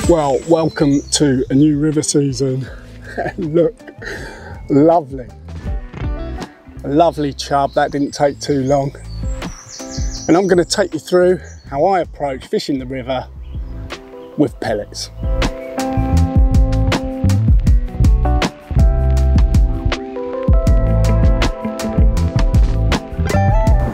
Well, welcome to a new river season. Look, lovely. A lovely chub, that didn't take too long. And I'm going to take you through how I approach fishing the river with pellets.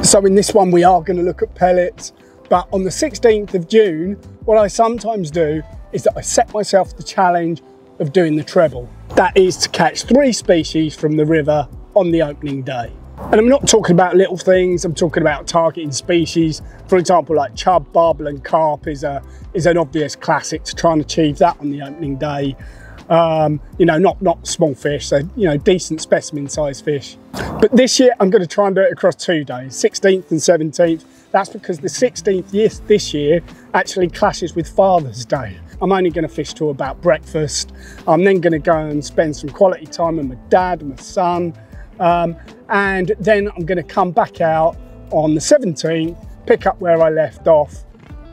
So in this one we are going to look at pellets, but on the 16th of June, what I sometimes do is that I set myself the challenge of doing the treble. That is to catch 3 species from the river on the opening day. And I'm not talking about little things, I'm talking about targeting species. For example, like chub, barbel and carp is an obvious classic to try and achieve that on the opening day. You know, not small fish, so, you know, decent specimen size fish. But this year I'm going to try and do it across 2 days, 16th and 17th. That's because the 16th this year actually clashes with Father's Day. I'm only going to fish till about breakfast. I'm then going to go and spend some quality time with my dad and my son. And then I'm going to come back out on the 17th, pick up where I left off,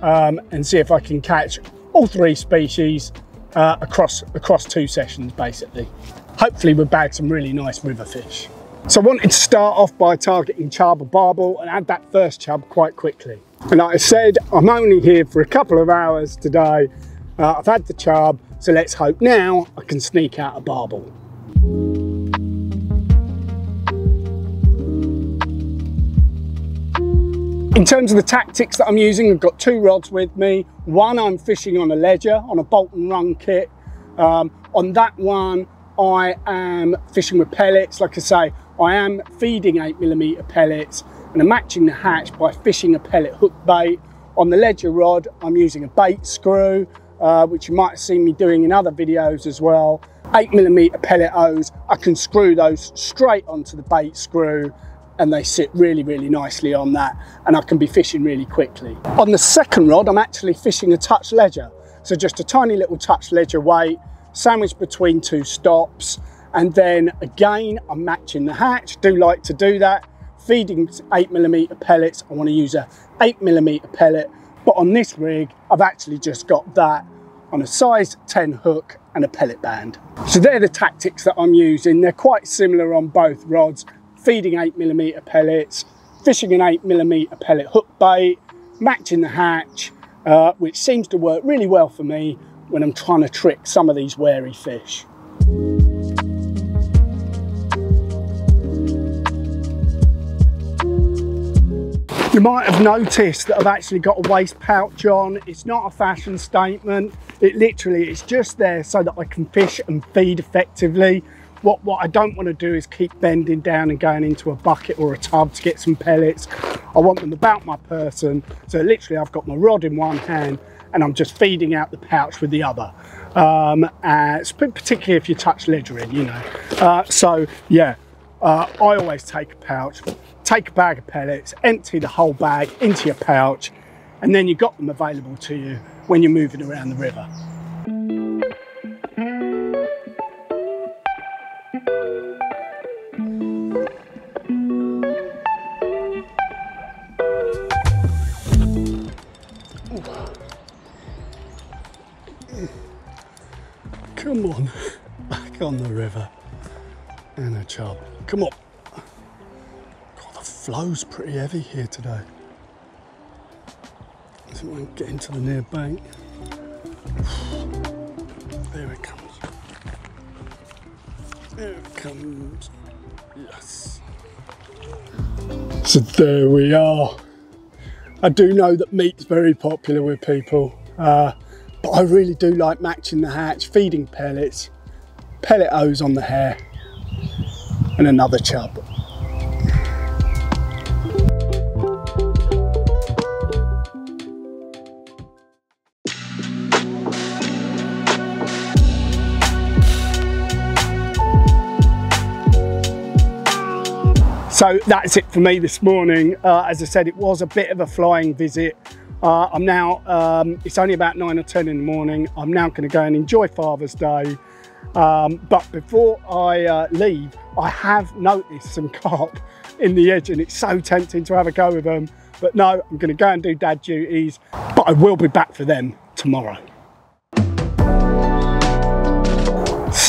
and see if I can catch all 3 species across 2 sessions, basically. Hopefully we'll bag some really nice river fish. So I wanted to start off by targeting chub or barbel and add that first chub quite quickly. And like I said, I'm only here for a couple of hours today. I've had the chub, so let's hope now I can sneak out a barbel. In terms of the tactics that I'm using, I've got 2 rods with me. One I'm fishing on a ledger, on a bolt and run kit. On that one, I am fishing with pellets. Like I say, I am feeding 8mm pellets and I'm matching the hatch by fishing a pellet hook bait. On the ledger rod, I'm using a bait screw, which you might have seen me doing in other videos as well. 8mm pellet O's, I can screw those straight onto the bait screw and they sit really, really nicely on that, and I can be fishing really quickly. On the second rod, I'm actually fishing a touch ledger. So just a tiny little touch ledger weight, sandwiched between 2 stops, and then again, I'm matching the hatch. Do like to do that. Feeding 8mm pellets, I want to use a 8mm pellet, but on this rig, I've actually just got that on a size 10 hook and a pellet band. So they're the tactics that I'm using. They're quite similar on both rods. Feeding 8mm pellets, fishing an 8mm pellet hook bait, matching the hatch, which seems to work really well for me when I'm trying to trick some of these wary fish. You might have noticed that I've actually got a waist pouch on. It's not a fashion statement. It's just there so that I can fish and feed effectively. What I don't want to do is keep bending down and going into a bucket or a tub to get some pellets. I want them about my person. So literally I've got my rod in one hand and I'm just feeding out the pouch with the other. Particularly if you touch ledgering, you know. So yeah, I always take a pouch, take a bag of pellets, empty the whole bag into your pouch, and then you've got them available to you when you're moving around the river. Come on, back on the river and a chub. Come on. God, the flow's pretty heavy here today. So we won't get into the near bank. There it comes. There it comes. Yes. So there we are. I do know that meat's very popular with people. But I really do like matching the hatch, feeding pellets, pellet O's on the hair, and another chub. So that's it for me this morning. As I said, it was a bit of a flying visit. I'm now, it's only about 9 or 10 in the morning. I'm now going to go and enjoy Father's Day. But before I leave, I have noticed some carp in the edge and it's so tempting to have a go with them. But no, I'm going to go and do dad duties, but I will be back for them tomorrow.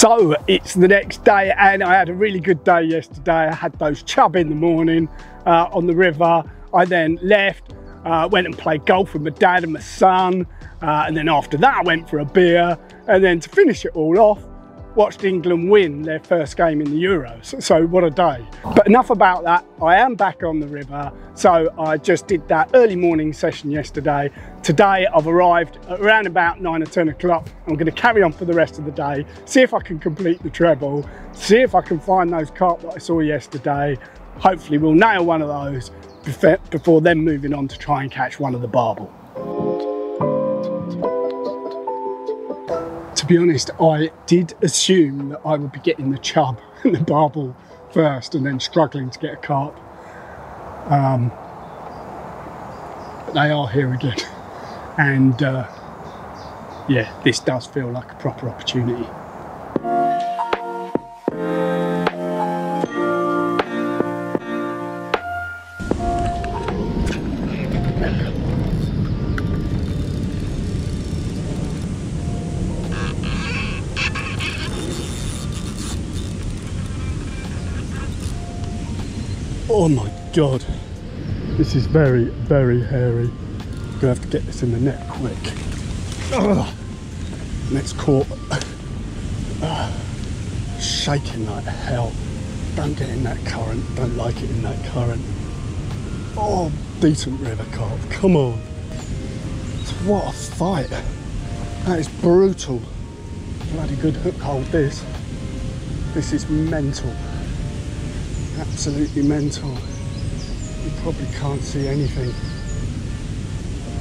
So it's the next day and I had a really good day yesterday. I had those chub in the morning on the river. I then left, went and played golf with my dad and my son. And then after that I went for a beer. And then to finish it all off, watched England win their first game in the Euros. So what a day. But enough about that. I am back on the river. So I just did that early morning session yesterday. Today I've arrived at around about 9 or 10 o'clock. I'm going to carry on for the rest of the day, see if I can complete the treble, see if I can find those carp that I saw yesterday. Hopefully we'll nail one of those before then moving on to try and catch one of the barbel. To be honest, I did assume that I would be getting the chub and the barbel first and then struggling to get a carp. But they are here again. And yeah, this does feel like a proper opportunity. Oh my God, this is very, very hairy. I'm gonna have to get this in the net quick. Oh, net's caught. Shaking like hell. Don't get in that current, don't like it in that current. Oh, decent river carp, come on. What a fight. That is brutal. Bloody good hook hold this. This is mental. Absolutely mental. You probably can't see anything,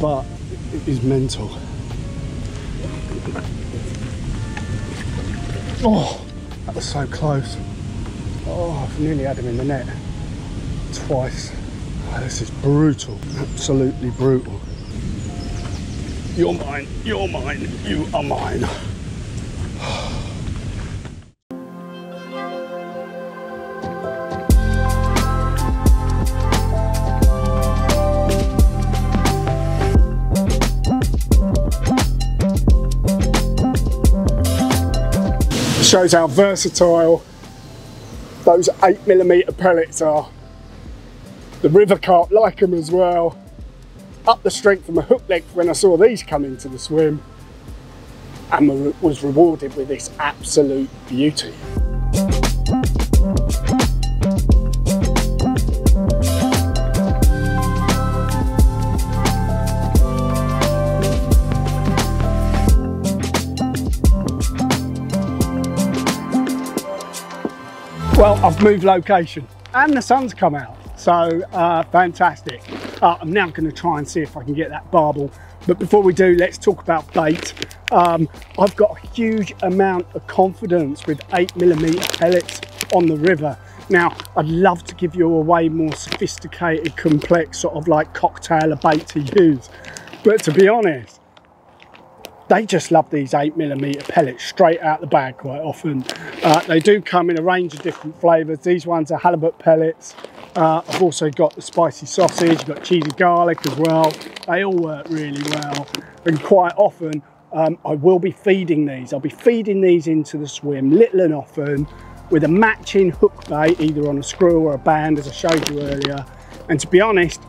but it is mental. Oh, that was so close. Oh, I've nearly had him in the net twice. Oh, this is brutal, absolutely brutal. You're mine, you are mine. Shows how versatile those 8mm pellets are. The river carp like them as well. Up the strength of my hook length when I saw these come into the swim, and was rewarded with this absolute beauty. Well, I've moved location and the sun's come out, so fantastic. I'm now going to try and see if I can get that barbel, but before we do, let's talk about bait. I've got a huge amount of confidence with 8mm pellets on the river. Now, I'd love to give you a way more sophisticated, complex sort of like cocktail of bait to use, but to be honest, they just love these 8mm pellets straight out the bag quite often. They do come in a range of different flavours. These ones are halibut pellets. I've also got the spicy sausage, I've got cheesy garlic as well. They all work really well. And quite often, I will be feeding these. I'll be feeding these into the swim, little and often, with a matching hook bait, either on a screw or a band, as I showed you earlier. And to be honest,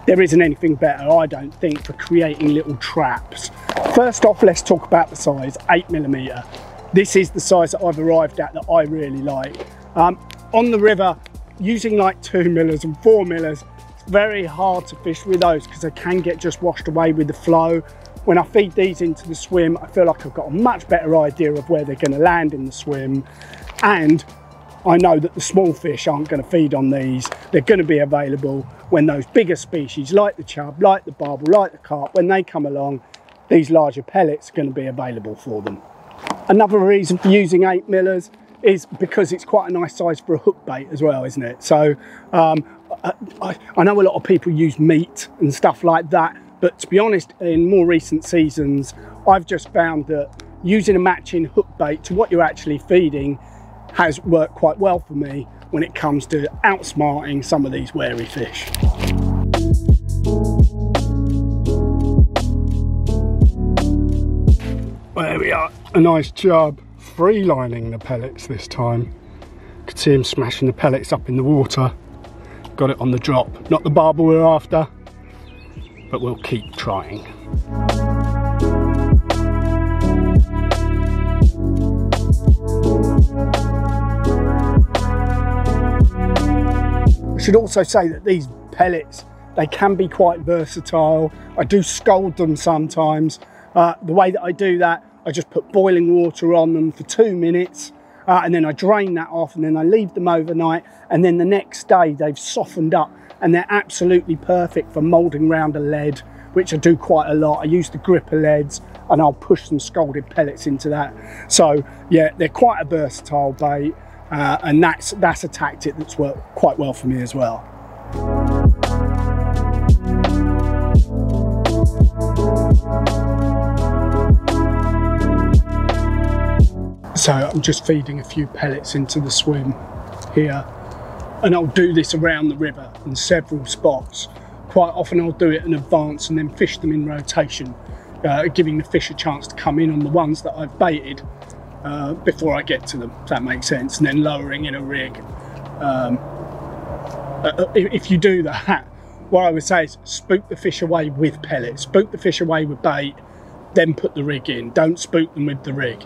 there isn't anything better, I don't think, for creating little traps. First off, let's talk about the size, 8mm. This is the size that I've arrived at that I really like. On the river, using like 2mm and 4mm, it's very hard to fish with those because they can get just washed away with the flow. When I feed these into the swim, I feel like I've got a much better idea of where they're going to land in the swim. And I know that the small fish aren't going to feed on these. They're going to be available when those bigger species like the chub, like the barbel, like the carp, when they come along, these larger pellets are going to be available for them. Another reason for using 8mm is because it's quite a nice size for a hook bait as well, isn't it? So I know a lot of people use meat and stuff like that, but to be honest, in more recent seasons, I've just found that using a matching hook bait to what you're actually feeding has worked quite well for me when it comes to outsmarting some of these wary fish. There we are, a nice chub, free lining the pellets this time. You could see him smashing the pellets up in the water. Got it on the drop. Not the barbel we're after, but we'll keep trying. I should also say that these pellets, they can be quite versatile. I do scald them sometimes. The way that I do that, I just put boiling water on them for 2 minutes and then I drain that off and then I leave them overnight, and then the next day they've softened up and they're absolutely perfect for moulding round a lead, which I do quite a lot. I use the gripper leads and I'll push some scalded pellets into that. So yeah, they're quite a versatile bait, and that's a tactic that's worked quite well for me as well. So I'm just feeding a few pellets into the swim here, and I'll do this around the river in several spots. Quite often I'll do it in advance and then fish them in rotation, giving the fish a chance to come in on the ones that I've baited before I get to them, if that makes sense, and then lowering in a rig. If you do that, what I would say is spook the fish away with pellets, spook the fish away with bait, then put the rig in. Don't spook them with the rig.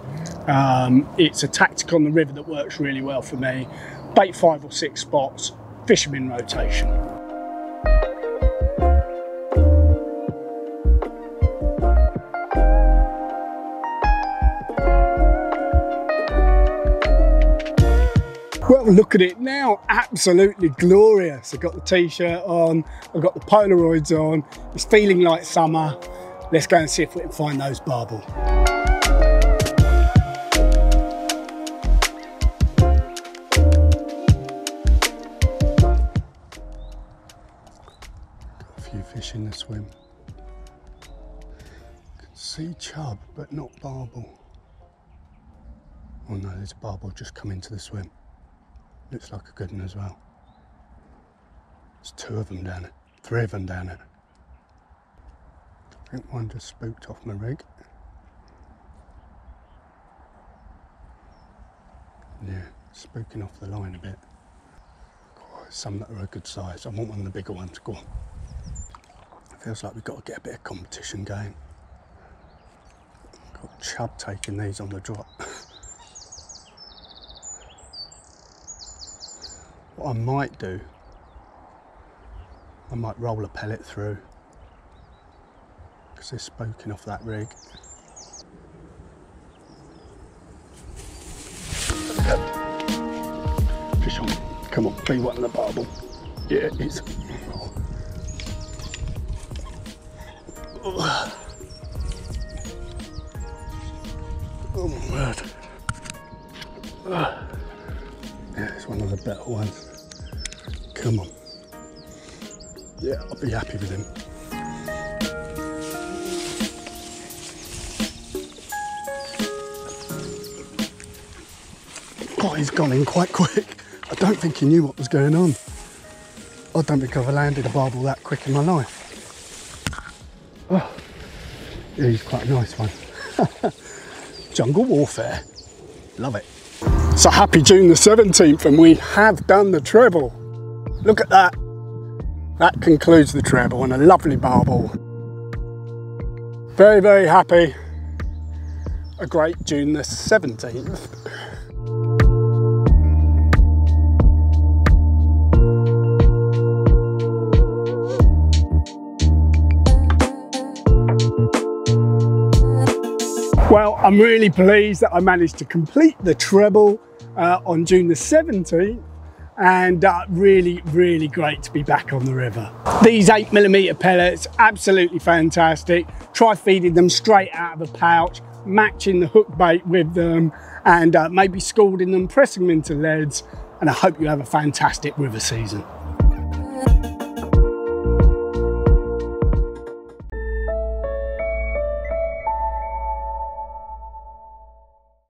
It's a tactic on the river that works really well for me. Bait 5 or 6 spots, fish them in rotation. Well, look at it now, absolutely glorious. I've got the t-shirt on, I've got the Polaroids on, it's feeling like summer. Let's go and see if we can find those barbel. Got a few fish in the swim. Can see chub, but not barbel. Oh no, there's a barbel just come into the swim. Looks like a good one as well. There's 2 of them down there, 3 of them down there. I think one just spooked off my rig. Yeah, spooking off the line a bit. Oh, some that are a good size. I want one of the bigger ones. Go on. Feels like we've got to get a bit of competition going. Got chub taking these on the drop. What I might do, I might roll a pellet through, because they're spoking off that rig. Fish on, come on, be one of the barbel. Yeah, it's. Oh my word. Yeah, it's one of the better ones. Come on. Yeah, I'll be happy with him. Oh, he's gone in quite quick. I don't think he knew what was going on. I don't think I've ever landed a barbel that quick in my life. Oh, yeah, he's quite a nice one. Jungle warfare. Love it. So happy June the 17th, and we have done the treble. Look at that. That concludes the treble, and a lovely barbel. Very, very happy. A great June the 17th. Well, I'm really pleased that I managed to complete the treble on June the 17th, and really, really great to be back on the river. These 8mm pellets, absolutely fantastic. Try feeding them straight out of a pouch, matching the hook bait with them, and maybe scalding them, pressing them into leads, and I hope you have a fantastic river season.